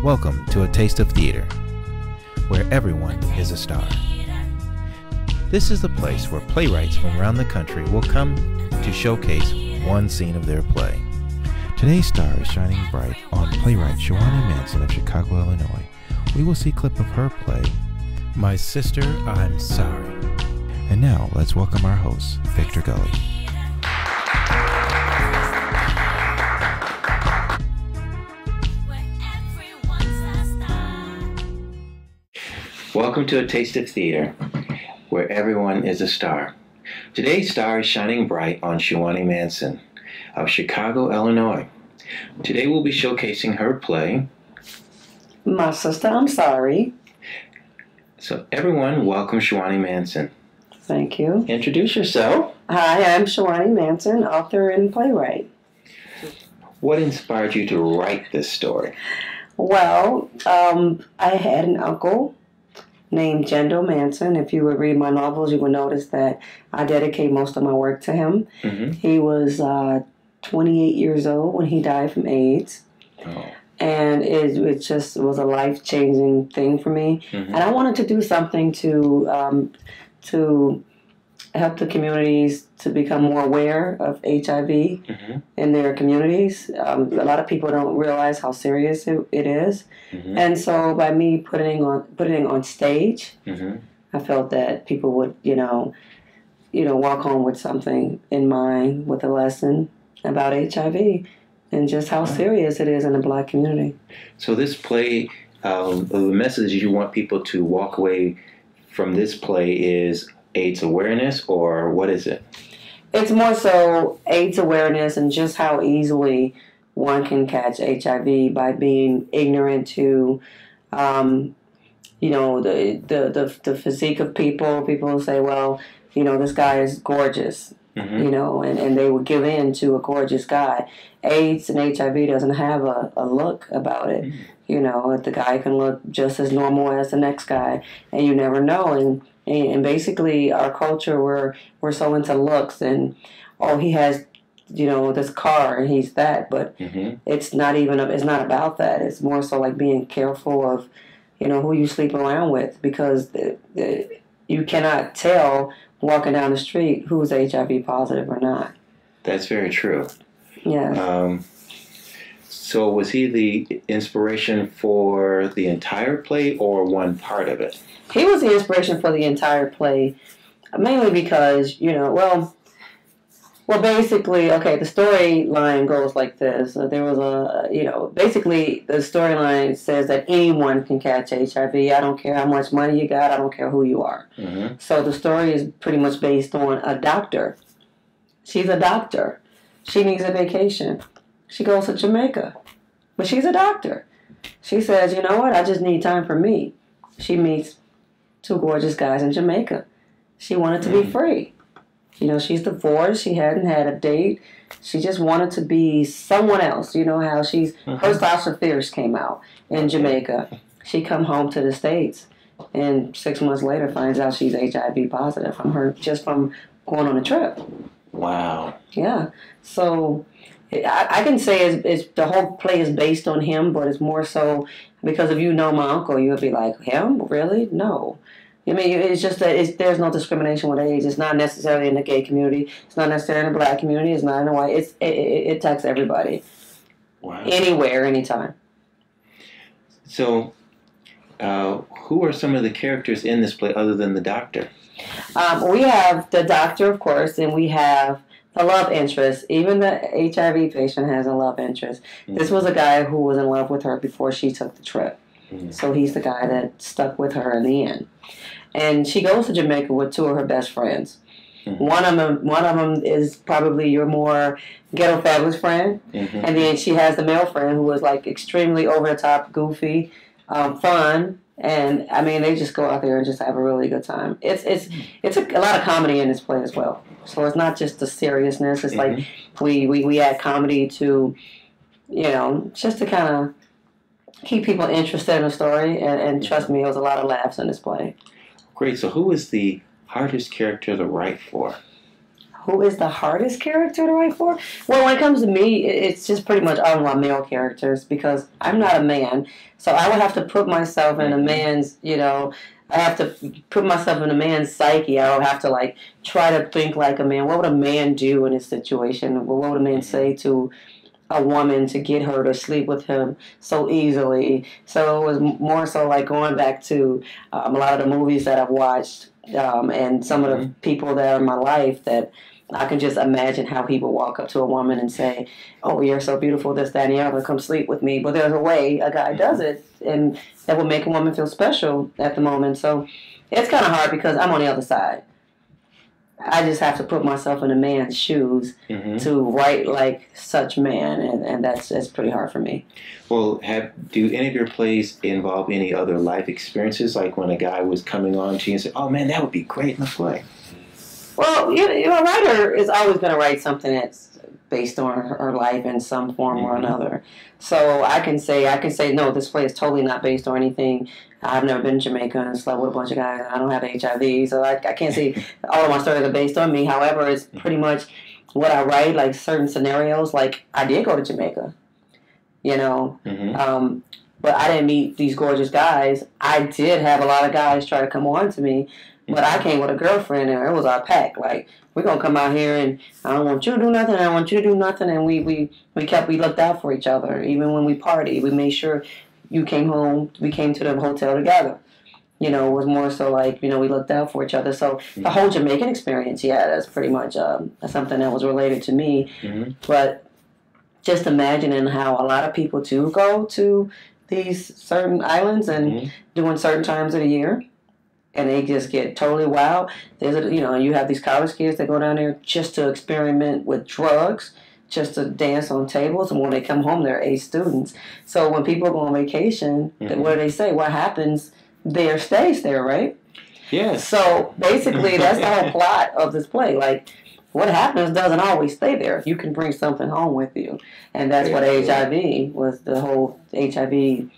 Welcome to A Taste of Theater, where everyone is a star. This is the place where playwrights from around the country will come to showcase one scene of their play. Today's star is shining bright on playwright Shawani Manson of Chicago, Illinois. We will see a clip of her play, My Sister, I'm Sorry. And now, let's welcome our host, Victor Gully. Welcome to A Taste of Theater, where everyone is a star. Today's star is shining bright on Shawani Manson of Chicago, Illinois. Today we'll be showcasing her play, My Sister, I'm Sorry. So everyone, welcome Shawani Manson. Thank you. Introduce yourself. Hi, I'm Shawani Manson, author and playwright. What inspired you to write this story? Well, I had an uncle named Jendo Manson. If you would read my novels, you would notice that I dedicate most of my work to him. Mm-hmm. He was 28 years old when he died from AIDS. Oh. And it just was a life-changing thing for me. Mm-hmm. And I wanted to do something to help the communities to become more aware of HIV Mm-hmm. in their communities. A lot of people don't realize how serious it is. Mm-hmm. And so by me putting it on stage, Mm-hmm. I felt that people would, walk home with something in mind, with a lesson about HIV and just how serious it is in the Black community. So this play, the message you want people to walk away from this play is AIDS awareness, or what is it? It's more so AIDS awareness and just how easily one can catch HIV by being ignorant to, the physique of people. People say, well, this guy is gorgeous, Mm-hmm. and they would give in to a gorgeous guy. AIDS and HIV doesn't have a look about it. Mm-hmm. The guy can look just as normal as the next guy, and you never know. And basically, our culture, we're so into looks and, he has, this car and he's that, but Mm-hmm. it's not about that. It's more so like being careful of, who you sleep around with, because you cannot tell walking down the street who's HIV positive or not. That's very true. Yeah. So was he the inspiration for the entire play or one part of it? He was the inspiration for the entire play, mainly because, basically, okay, the storyline goes like this. There was basically the storyline says that anyone can catch HIV. I don't care how much money you got. I don't care who you are. Mm-hmm. So the story is pretty much based on a doctor. She's a doctor. She needs a vacation. She goes to Jamaica. But she's a doctor. She says, you know what? I just need time for me. She meets two gorgeous guys in Jamaica. She wanted to be free. She's divorced. She hadn't had a date. She just wanted to be someone else. You know how her Sasha Fierce came out in Jamaica. She come home to the States, and 6 months later finds out she's HIV positive from going on a trip. Wow. Yeah. So I can say it's the whole play is based on him, but it's more so because if my uncle, you would be like, him? Really? No. I mean, it's just that there's no discrimination with AIDS. It's not necessarily in the gay community. It's not necessarily in the Black community. It's not in the white. It attacks everybody. Wow. Anywhere, anytime. So, who are some of the characters in this play other than the doctor? We have the doctor, of course, and we have the love interest. Even the HIV patient has a love interest. Mm-hmm. This was a guy who was in love with her before she took the trip. Mm-hmm. So he's the guy that stuck with her in the end. And she goes to Jamaica with two of her best friends. Mm-hmm. One of them is probably your more ghetto fabulous friend. Mm-hmm. And then she has the male friend who is like extremely over the top, goofy, fun. And I mean, they just go out there and just have a really good time. It's a lot of comedy in this play as well. So it's not just the seriousness. It's like we add comedy to, just to kind of keep people interested in the story. And trust me, it was a lot of laughs in this play. Great. So who is the hardest character to write for? who is the hardest character to write for? Well, when it comes to me, it's just pretty much all my male characters because I'm not a man. So I would have to put myself in a man's, I have to put myself in a man's psyche. I would have to, like, try to think like a man. What would a man do in this situation? What would a man say to a woman to get her to sleep with him so easily? So it was more so like going back to a lot of the movies that I've watched and some of the people that are in my life that I can just imagine how he would walk up to a woman and say, "Oh, you're so beautiful, this, that, and the other, come sleep with me." But there's a way a guy does it, and that will make a woman feel special at the moment. So it's kind of hard because I'm on the other side. I just have to put myself in a man's shoes to write like such man, and that's pretty hard for me. Well, do any of your plays involve any other life experiences, like when a guy was coming on to you and said, "Oh man, that would be great in the play"? Well, a writer is always going to write something that's based on her life in some form or another. So I can say, no, this play is totally not based on anything. I've never been to Jamaica and slept with a bunch of guys. I don't have HIV, so I can't say all of my stories are based on me. However, it's pretty much what I write, like certain scenarios. Like, I did go to Jamaica, but I didn't meet these gorgeous guys. I did have a lot of guys try to come on to me. But I came with a girlfriend, and it was our pack. Like, we're going to come out here, and I don't want you to do nothing, I don't want you to do nothing. And we looked out for each other. Even when we partied, we made sure you came home, we came to the hotel together. It was more so like, we looked out for each other. So the whole Jamaican experience, that's pretty much something that was related to me. But just imagining how a lot of people do go to these certain islands and during certain times of the year. And they just get totally wild. You have these college kids that go down there just to experiment with drugs, just to dance on tables. And when they come home, they're A students. So when people go on vacation, what do they say? What happens there stays there, right? Yes. So basically, that's the whole plot of this play. Like, what happens doesn't always stay there. You can bring something home with you. And that's what HIV was, the whole HIV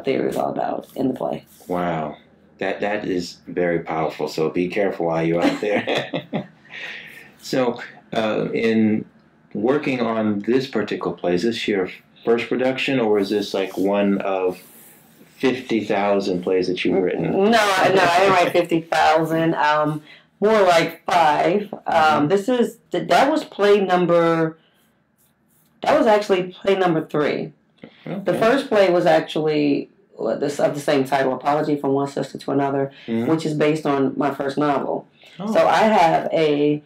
theory is all about in the play. Wow. That is very powerful. So be careful while you're out there. So, in working on this particular play, is this your first production, or is this like one of 50,000 plays that you've written? No, I didn't write 50,000. More like 5. That was actually play number 3. Okay. The first play was actually of the same title, Apology from One Sister to Another, which is based on my first novel. Oh. So I have a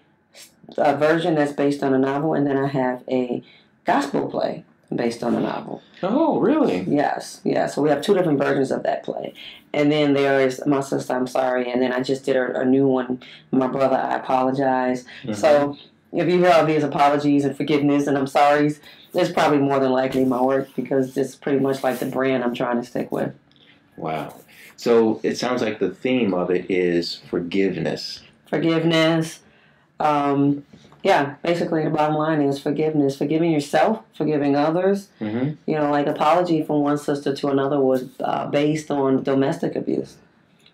version that's based on a novel, and then I have a gospel play based on a novel. Oh, really? Yes. Yeah. So we have 2 different versions of that play. And then there is My Sister, I'm Sorry, and then I just did a new one, My Brother, I Apologize. So if you hear all these apologies and forgiveness and I'm sorries, it's probably more than likely my work because it's pretty much like the brand I'm trying to stick with. Wow. So it sounds like the theme of it is forgiveness. Forgiveness. Basically the bottom line is forgiveness. Forgiving yourself, forgiving others. Like Apology from One Sister to Another was based on domestic abuse.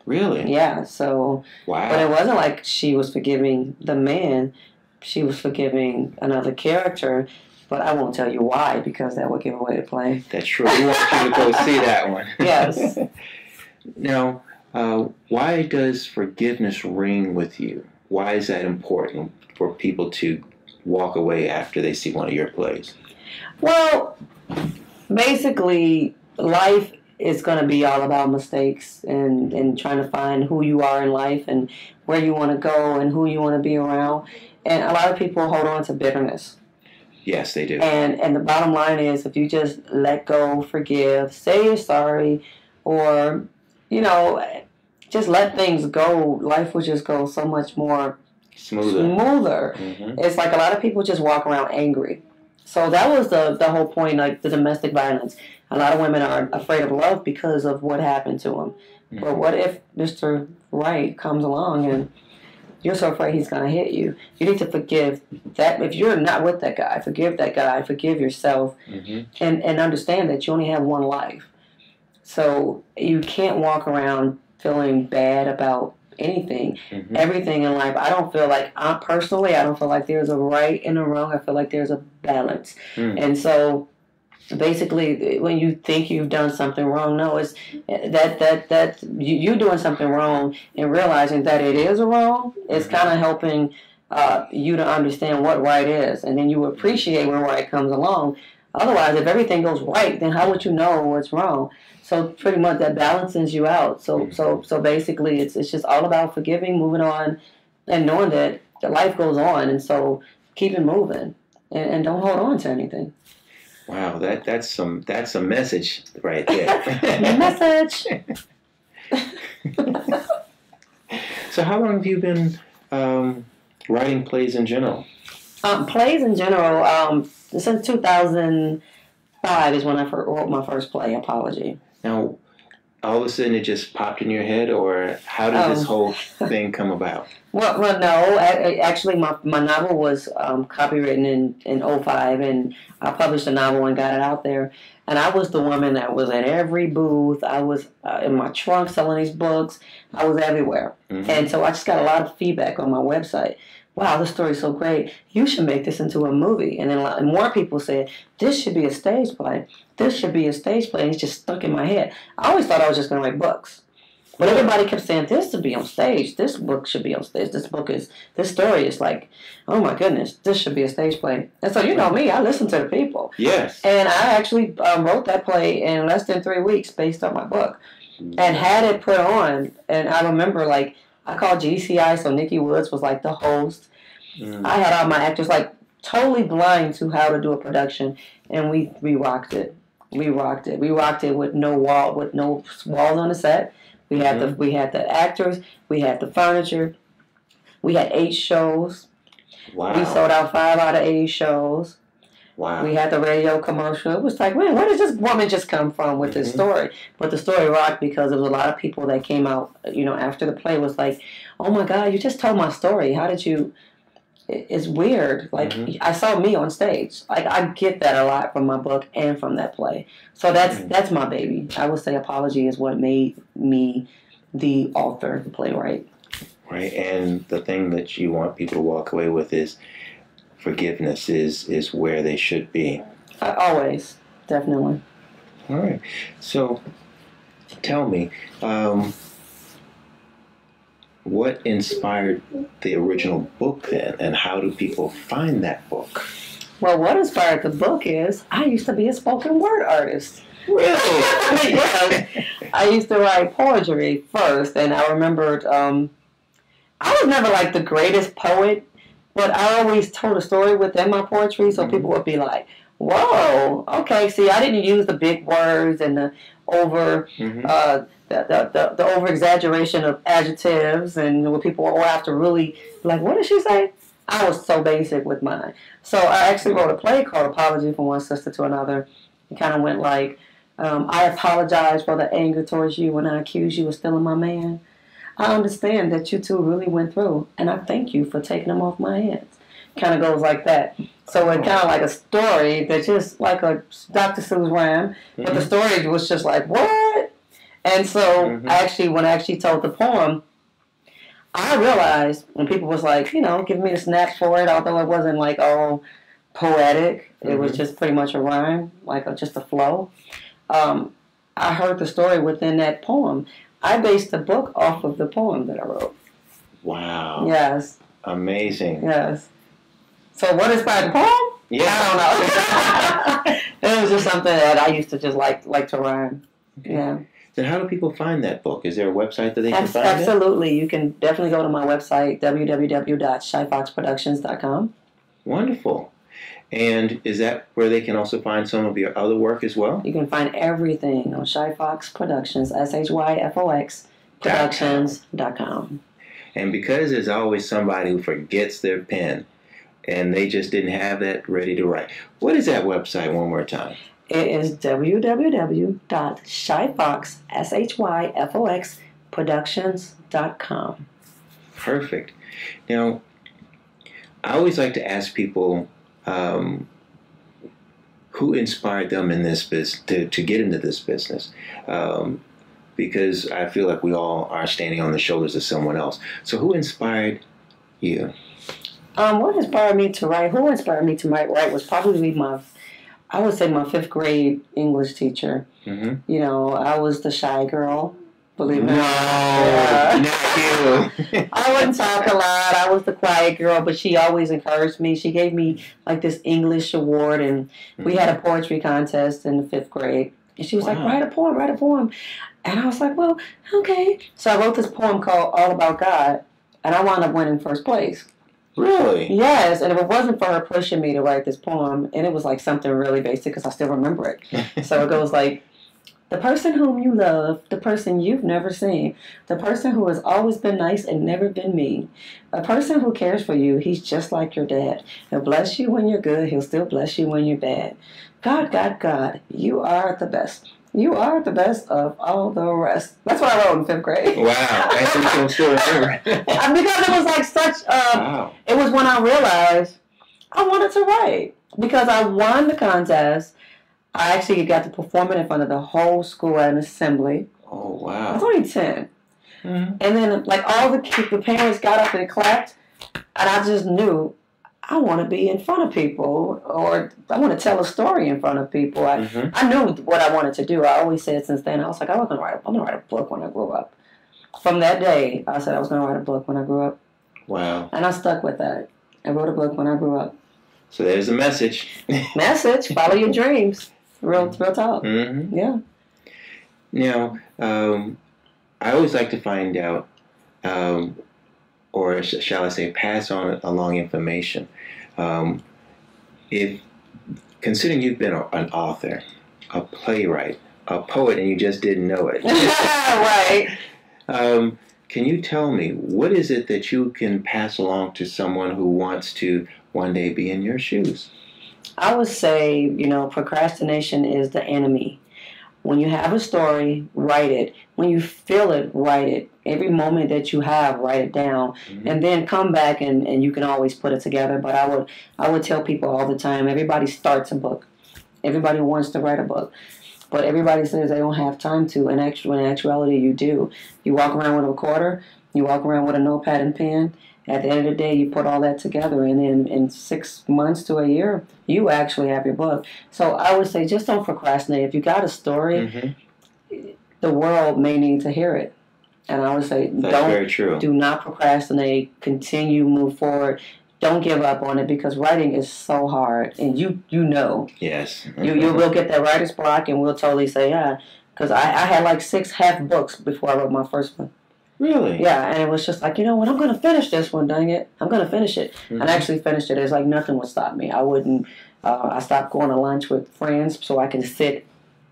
Really? Yeah. So, wow. But it wasn't like she was forgiving the man. She was forgiving another character. But I won't tell you why, because that would give away the play. That's true. We want you to go see that one. Yes. Now, why does forgiveness ring with you? Why is that important for people to walk away after they see one of your plays? Well, basically, life is going to be all about mistakes and trying to find who you are in life and where you want to go and who you want to be around. And a lot of people hold on to bitterness. Yes, they do. And the bottom line is, if you just let go, forgive, say you're sorry, or, just let things go, life will just go so much more smoother. It's like a lot of people just walk around angry. So that was the whole point, like the domestic violence. A lot of women are afraid of love because of what happened to them. But what if Mr. Right comes along and you're so afraid he's going to hit you? You need to forgive that. If you're not with that guy, forgive yourself, and understand that you only have one life. So you can't walk around feeling bad about anything, everything in life. I don't feel like, personally, I don't feel like there's a right and a wrong. I feel like there's a balance. And so basically, when you think you've done something wrong, no, it's that you doing something wrong and realizing that it is wrong is kind of helping you to understand what right is, and then you appreciate when right comes along. Otherwise, if everything goes right, then how would you know what's wrong? So pretty much that balances you out. So basically, it's just all about forgiving, moving on, and knowing that life goes on, and so keep it moving and don't hold on to anything. Wow, that's a message right there. Message. So how long have you been writing plays in general? Plays in general, since 2005 is when I wrote my first play, Apology. Now, all of a sudden it just popped in your head, or how did this whole thing come about? Well, no. Actually, my novel was copywritten in 2005, and I published a novel and got it out there. And I was the woman that was at every booth. I was in my trunk selling these books. I was everywhere. And so I just got a lot of feedback on my website. Wow, this story's so great. You should make this into a movie. And then more people said, this should be a stage play. This should be a stage play. And it's just stuck in my head. I always thought I was just going to write books. But everybody kept saying, this should be on stage. This book should be on stage. This story is like, oh my goodness, this should be a stage play. And so, you know me, I listen to the people. Yes. And I actually wrote that play in less than 3 weeks based on my book. And had it put on. And I remember, like, I called GCI, so Nikki Woods was like the host. I had all my actors like totally blind to how to do a production, and we rocked it. We rocked it. We rocked it with no walls on the set. We had the actors. We had the furniture. We had 8 shows. Wow. We sold out 5 out of 8 shows. Wow. We had the radio commercial. It was like, man, where does this woman just come from with this story? But the story rocked because there was a lot of people that came out, after the play was like, oh my God, you just told my story. How did you? It's weird. Like, I saw me on stage. Like, I get that a lot from my book and from that play. So that's my baby. I would say Apology is what made me the author, the playwright. Right, and the thing that you want people to walk away with is forgiveness is where they should be. Always, definitely. All right. So, tell me, what inspired the original book then, and how do people find that book? Well, what inspired the book is I used to be a spoken word artist. Really? Yes. I used to write poetry first, and I remembered I was never like the greatest poet, but I always told a story within my poetry, so people would be like, whoa, okay, see, I didn't use the big words and the over the over exaggeration of adjectives, and when people will have to really be like, what did she say? I was so basic with mine. So I actually wrote a play called Apology from One Sister to Another. It kind of went like, I apologize for the anger towards you when I accused you of stealing my man. I understand that you two really went through, and I thank you for taking them off my hands. Kind of goes like that. So it kind of like a story that's just like a Dr. Seuss rhyme, but the story was just like, what? And so when I actually told the poem, I realized when people was like, giving me the snaps for it, although it wasn't like all poetic, it was just pretty much a rhyme, like just a flow. I heard the story within that poem. I based the book off of the poem that I wrote. Wow. Yes. Amazing. Yes. So what inspired the poem? Yeah. I don't know. It was just something that I used to just like to rhyme. Okay. Yeah. Then how do people find that book? Is there a website that they can find Absolutely. You can definitely go to my website, www.shyfoxproductions.com. Wonderful. And is that where they can also find some of your other work as well? You can find everything on Shyfox Productions, SHYFOX Productions.com. And because there's always somebody who forgets their pen and they just didn't have that ready to write. What is that website one more time? It is www.shyfoxproductions.com. Perfect. Now, I always like to ask people who inspired them in this business to get into this business. because I feel like we all are standing on the shoulders of someone else. So who inspired you? What inspired me to write? Who inspired me to write was probably I would say my fifth grade English teacher. Mm-hmm. You know, I was the shy girl. Believe it or No, not. not you. I wouldn't talk a lot. I was the quiet girl, but she always encouraged me. She gave me like this English award, and we had a poetry contest in the fifth grade. And she was like, write a poem, write a poem. And I was like, well, okay. So I wrote this poem called All About God, and I wound up winning first place. Really? Yes, and if it wasn't for her pushing me to write this poem, and it was like something really basic because I still remember it. So it goes like, the person whom you love, the person you've never seen, the person who has always been nice and never been mean, a person who cares for you, he's just like your dad. He'll bless you when you're good, he'll still bless you when you're bad. God, God, God, you are the best. You are the best of all the rest. That's what I wrote in fifth grade. Wow, that's what you can still remember. Because it was like such Wow. It was when I realized I wanted to write. Because I won the contest. I actually got to perform it in front of the whole school at an assembly. Oh, I wow. was only 10. Mm-hmm. And then like all the parents got up and clapped. And I just knew I want to be in front of people, or I want to tell a story in front of people. I knew what I wanted to do. I always said since then, I was like, I'm going to write a book when I grow up. From that day, I said I was going to write a book when I grew up. Wow. And I stuck with that. I wrote a book when I grew up. So there's a message. Message, follow your dreams. Real talk. Mm-hmm. Yeah. Now, I always like to find out, or shall I say, pass on along information. If, considering you've been an author, a playwright, a poet, and you just didn't know it. Right. Can you tell me, what is it that you can pass along to someone who wants to one day be in your shoes? I would say, procrastination is the enemy. When you have a story, write it. When you feel it, write it. Every moment that you have, write it down. Mm-hmm. And then come back and you can always put it together. But I would tell people all the time, everybody starts a book. Everybody wants to write a book. But everybody says they don't have time to. In actuality, you do. You walk around with a recorder. You walk around with a notepad and pen. At the end of the day, you put all that together, and then in 6 months to a year, you actually have your book. So I would say just don't procrastinate. If you got a story, the world may need to hear it. And I would say very true. Do not procrastinate. Continue, move forward. Don't give up on it, because writing is so hard, and you know. Yes. You will get that writer's block, and we'll totally say, yeah. Because I had like 6 half books before I wrote my first one. Really? Yeah, and it was just like, you know what, I'm going to finish this one, dang it. I'm going to finish it. And I actually finished it. It's like nothing would stop me. I stopped going to lunch with friends so I can sit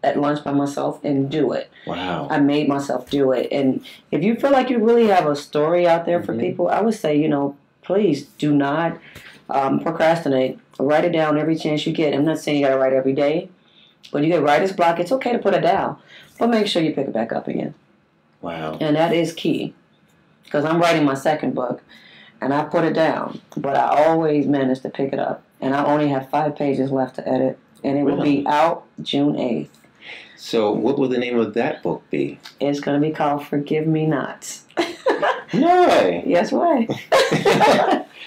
at lunch by myself and do it. Wow. I made myself do it. And if you feel like you really have a story out there for people, I would say, please do not procrastinate. Write it down every chance you get. I'm not saying you got to write every day. When you get writer's block, it's okay to put it down. But make sure you pick it back up again. Wow. And that is key. Because I'm writing my second book, and I put it down. But I always manage to pick it up. And I only have 5 pages left to edit. And it will be out June 8th. So what will the name of that book be? It's going to be called Forgive Me Not. No way. Yes, way.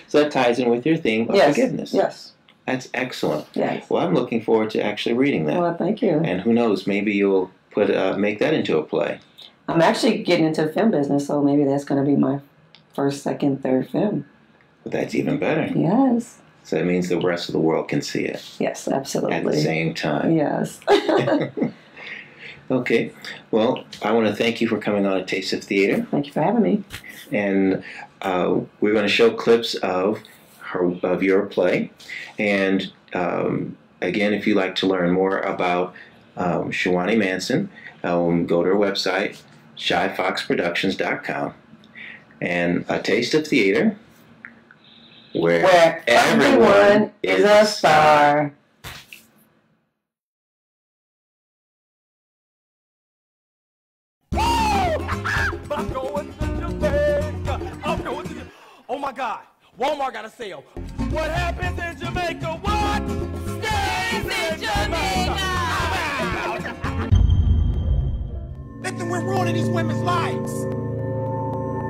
So that ties in with your theme of forgiveness. Yes. That's excellent. Yes. Well, I'm looking forward to actually reading that. Well, thank you. And who knows, maybe you'll make that into a play. I'm actually getting into the film business, so maybe that's going to be my first, second, third film. But that's even better. Yes. So that means the rest of the world can see it. Yes, absolutely. At the same time. Yes. Okay. Well, I want to thank you for coming on A Taste of Theater. Thank you for having me. And we're going to show clips of your play. And again, if you'd like to learn more about Shawani Manson, go to her website, shyfoxproductions.com. And A Taste of Theater, where everyone is a star. I'm going to Jamaica. Oh my God, Walmart got a sale. What happens in Jamaica? What? Stays in Jamaica. Listen, we're ruining one of these women's lives.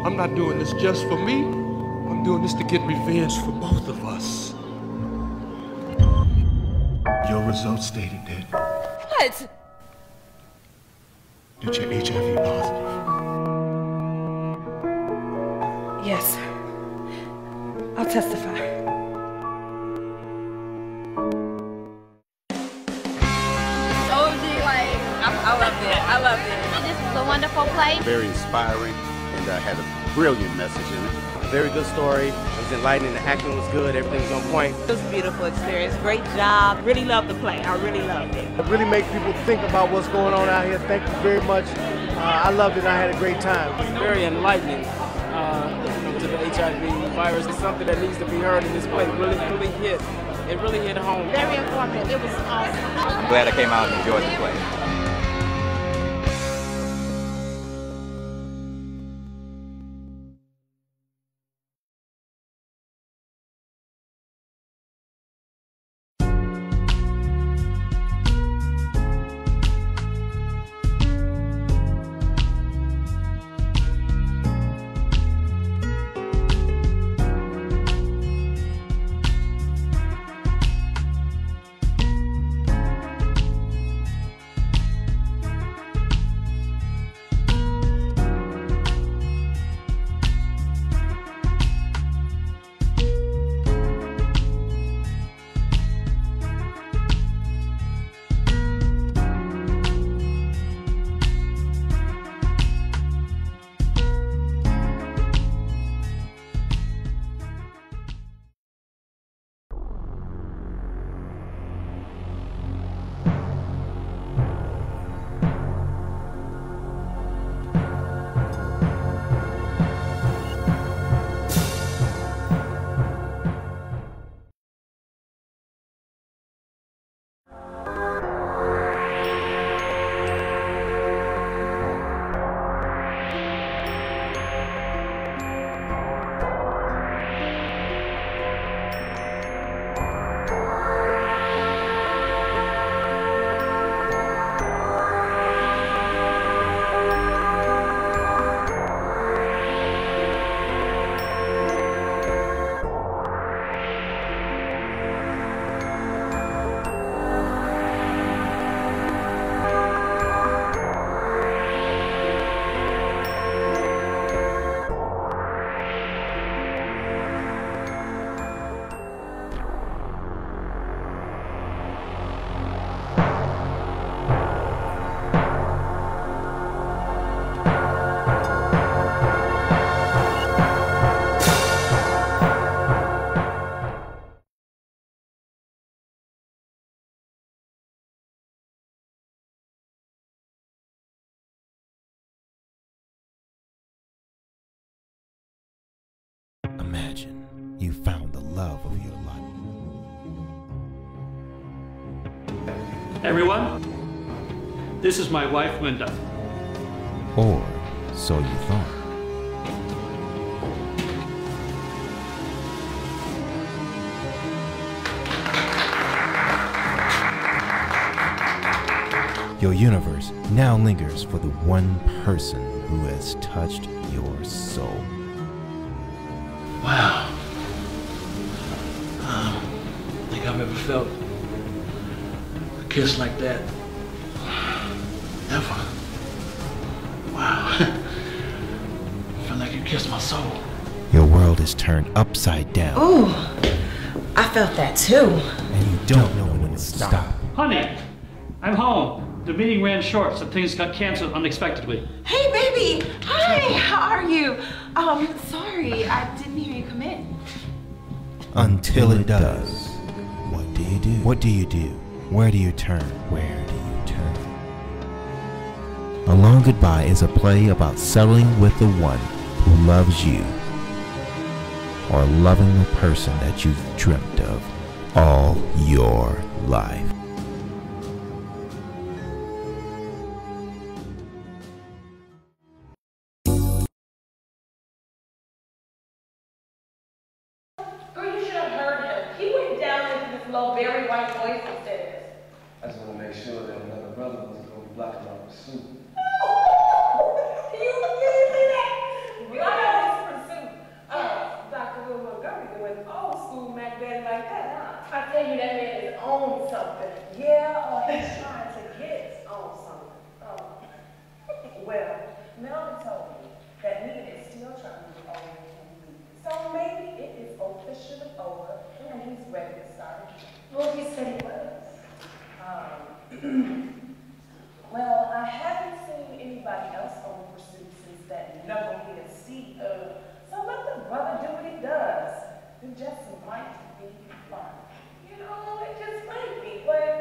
I'm not doing this just for me. I'm doing this to get revenge for both of us. Your results stated that. What? That you're HIV positive. Yes. I'll testify. I loved it. I loved it. This was a wonderful play. Very inspiring and had a brilliant message in it. Very good story. It was enlightening. The acting was good. Everything was on point. It was a beautiful experience. Great job. Really loved the play. I really loved it. It really makes people think about what's going on out here. Thank you very much. I loved it. I had a great time. Very enlightening to the HIV virus. It's something that needs to be heard in this play. Really hit. It really hit home. Very informative. It was awesome. I'm glad I came out and enjoyed the play. Imagine you found the love of your life. Everyone, this is my wife, Linda. Or so you thought. Your universe now lingers for the one person who has touched your soul. Wow. I don't think I've ever felt a kiss like that. Ever. Wow. I feel like you kissed my soul. Your world is turned upside down. Ooh, I felt that too. And you don't know when to stop. Honey, I'm home. The meeting ran short, so things got canceled unexpectedly. Hey, baby. Hi, how are you? Sorry, I didn't hear you come in. Until it does. What do you do? What do you do? Where do you turn? Where do you turn? A Long Goodbye is a play about settling with the one who loves you, or loving the person that you've dreamt of all your life. Very white voice upstairs. I just want to make sure that another brother wasn't going to be blocking our pursuit. Well, he said he was. Well, I haven't seen anybody else on Pursuit since that knucklehead CEO. So let the brother do what he does. It just might be fun. You know, it just might be, but